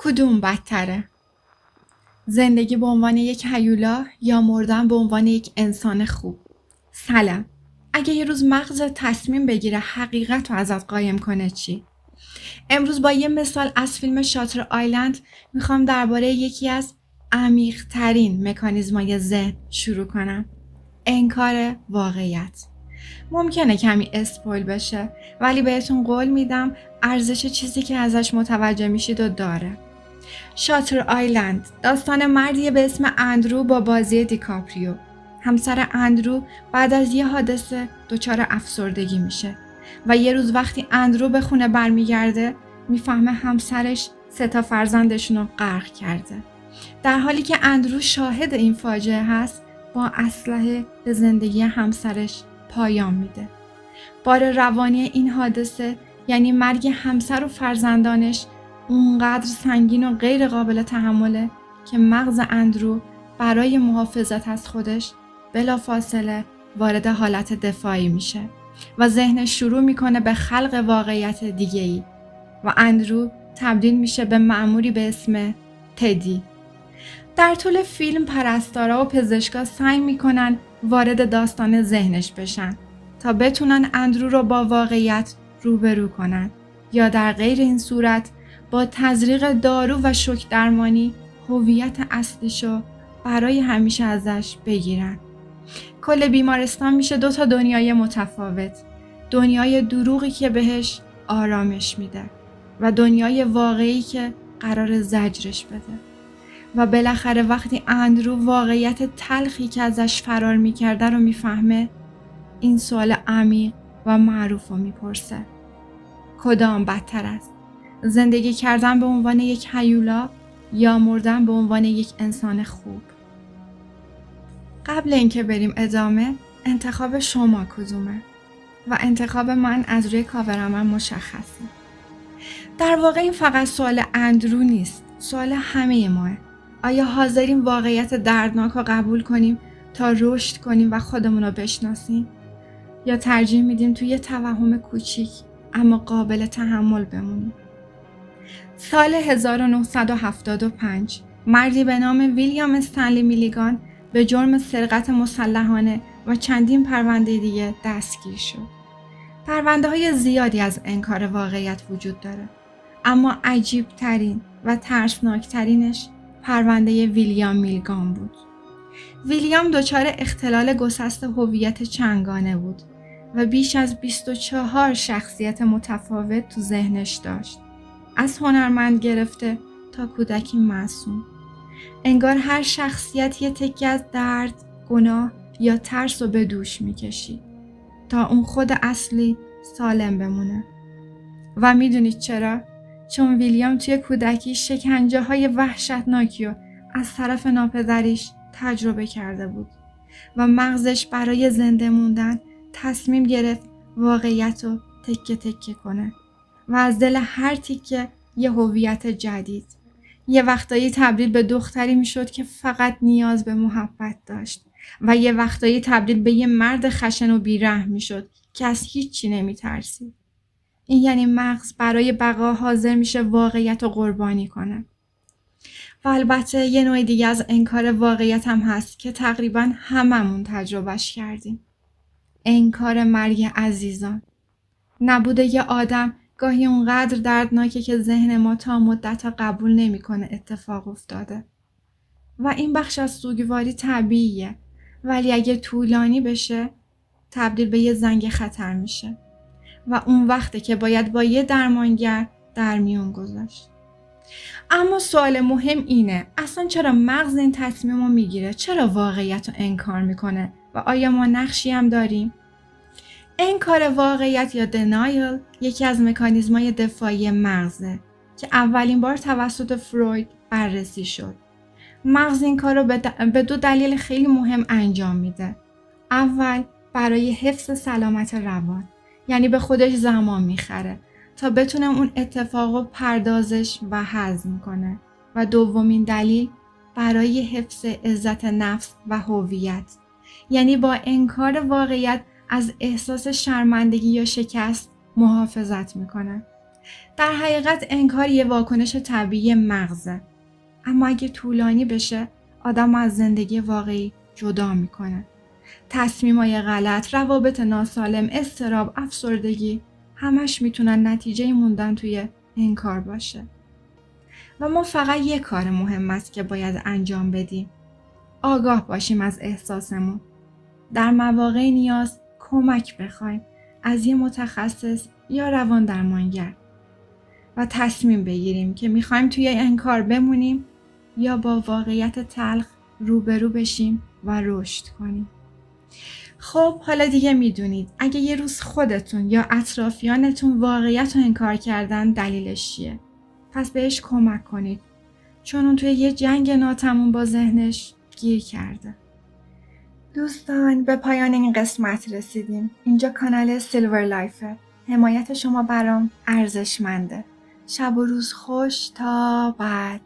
کدوم بدتره؟ زندگی به عنوان یک هیولا یا مردن به عنوان یک انسان خوب؟ سلام. اگه یه روز مغزت تصمیم بگیره حقیقت رو ازت قایم کنه چی؟ امروز با یه مثال از فیلم شاتر آیلند میخوام درباره یکی از عمیق‌ترین مکانیزمای ذهن شروع کنم. انکار واقعیت. ممکنه کمی اسپویل بشه ولی بهتون قول میدم ارزش چیزی که ازش متوجه میشید و داره. شاتر آیلند داستان مردیه به اسم اندرو با بازی دیکاپریو. همسر اندرو بعد از یه حادثه دچار افسردگی میشه و یه روز وقتی اندرو به خونه برمیگرده میفهمه همسرش 3 فرزندشون رو غرق کرده. در حالی که اندرو شاهد این فاجعه هست با اسلحه به زندگی همسرش پایان میده. بار روانی این حادثه یعنی مرگ همسر و فرزندانش اونقدر سنگین و غیر قابل تحمله که مغز اندرو برای محافظت از خودش بلافاصله وارد حالت دفاعی میشه و ذهنش شروع میکنه به خلق واقعیت دیگه‌ای و اندرو تبدیل میشه به مأموری به اسم تدی. در طول فیلم پرستارا و پزشکا سعی میکنن وارد داستان ذهنش بشن تا بتونن اندرو رو با واقعیت روبرو کنن یا در غیر این صورت با تزریق دارو و شوک درمانی هویت اصلیشو برای همیشه ازش بگیرن. کل بیمارستان میشه 2 دنیای متفاوت. دنیای دروغی که بهش آرامش میده و دنیای واقعی که قرار زجرش بده. و بالاخره وقتی اندرو واقعیت تلخی که ازش فرار میکرده رو میفهمه، این سوال عمیق و معروف رو میپرسه: کدام بدتر است؟ زندگی کردن به عنوان یک هیولا یا مردن به عنوان یک انسان خوب؟ قبل اینکه بریم ادامه، انتخاب شما کدومه؟ و انتخاب من از روی کاورم مشخصه. در واقع این فقط سوال اندرو نیست، سوال همه ماه. آیا حاضریم واقعیت دردناک رو قبول کنیم تا رشد کنیم و خودمون رو بشناسیم؟ یا ترجیح میدیم توی یه توهم کوچیک اما قابل تحمل بمونیم؟ سال 1975 مردی به نام ویلیام استنلی میلیگان به جرم سرقت مسلحانه و چندین پرونده دیگه دستگیر شد. پرونده‌های زیادی از انکار واقعیت وجود داره، اما عجیب ترین و ترسناک ترینش پرونده ویلیام میلگان بود. ویلیام دچار اختلال گسست هویت چندگانه بود و بیش از 24 شخصیت متفاوت تو ذهنش داشت. از هنرمند گرفته تا کودکی معصوم. انگار هر شخصیت یه تکه از درد، گناه یا ترس رو به دوش میکشید تا اون خود اصلی سالم بمونه. و میدونید چرا؟ چون ویلیام توی کودکی شکنجه‌های وحشتناکی رو از طرف ناپدریش تجربه کرده بود و مغزش برای زنده موندن تصمیم گرفت واقعیت رو تکه تکه کنه و از دل هر تیکه یه هویت جدید. یه وقتایی تبدیل به دختری میشد که فقط نیاز به محبت داشت و یه وقتایی تبدیل به یه مرد خشن و بیرحم میشد که از هیچی نمیترسید. این یعنی مغز برای بقا حاضر میشه واقعیت رو قربانی کنه. و البته یه نوع دیگه از انکار واقعیت هم هست که تقریبا هممون تجربهش کردیم. انکار مرگ عزیزان. نبود یه آدم گاهی اونقدر دردناکه که ذهن ما تا مدت قبول نمیکنه اتفاق افتاده. و این بخش از سوگواری طبیعیه، ولی اگه طولانی بشه تبدیل به یه زنگ خطر میشه و اون وقته که باید با یه درمانگر در میون گذاشت. اما سوال مهم اینه، اصلا چرا مغز این تصمیم رو میگیره؟ چرا واقعیت رو انکار میکنه؟ و آیا ما نقشی هم داریم؟ انکار واقعیت یا دنایل یکی از مکانیزم‌های دفاعی مغزه که اولین بار توسط فروید بررسی شد. مغز این کار رو به 2 دلیل خیلی مهم انجام میده. اول، برای حفظ سلامت روان، یعنی به خودش زمان میخره تا بتونه اون اتفاق رو پردازش و هضم کنه. و دومین دلیل، برای حفظ عزت نفس و هویت، یعنی با انکار واقعیت از احساس شرمندگی یا شکست محافظت میکنه. در حقیقت انکار یه واکنش طبیعی مغزه. اما اگه طولانی بشه آدم از زندگی واقعی جدا میکنه. تصمیمای غلط، روابط ناسالم، اضطراب، افسردگی همش میتونن نتیجه موندن توی انکار باشه. و ما فقط یه کار مهم است که باید انجام بدیم. آگاه باشیم از احساسمون. در مواقع نیاز کمک بخوایم از یه متخصص یا روان درمانگر و تصمیم بگیریم که میخوایم توی انکار بمونیم یا با واقعیت تلخ روبرو بشیم و رشد کنیم. خب حالا دیگه میدونید اگه یه روز خودتون یا اطرافیانتون واقعیت رو انکار کردن دلیلش چیه. پس بهش کمک کنید چون اون توی یه جنگ ناتموم با ذهنش گیر کرده. دوستان به پایان این قسمت رسیدیم. اینجا کانال سیلور لایفه. حمایت شما برام ارزشمنده. شب و روز خوش تا بعد.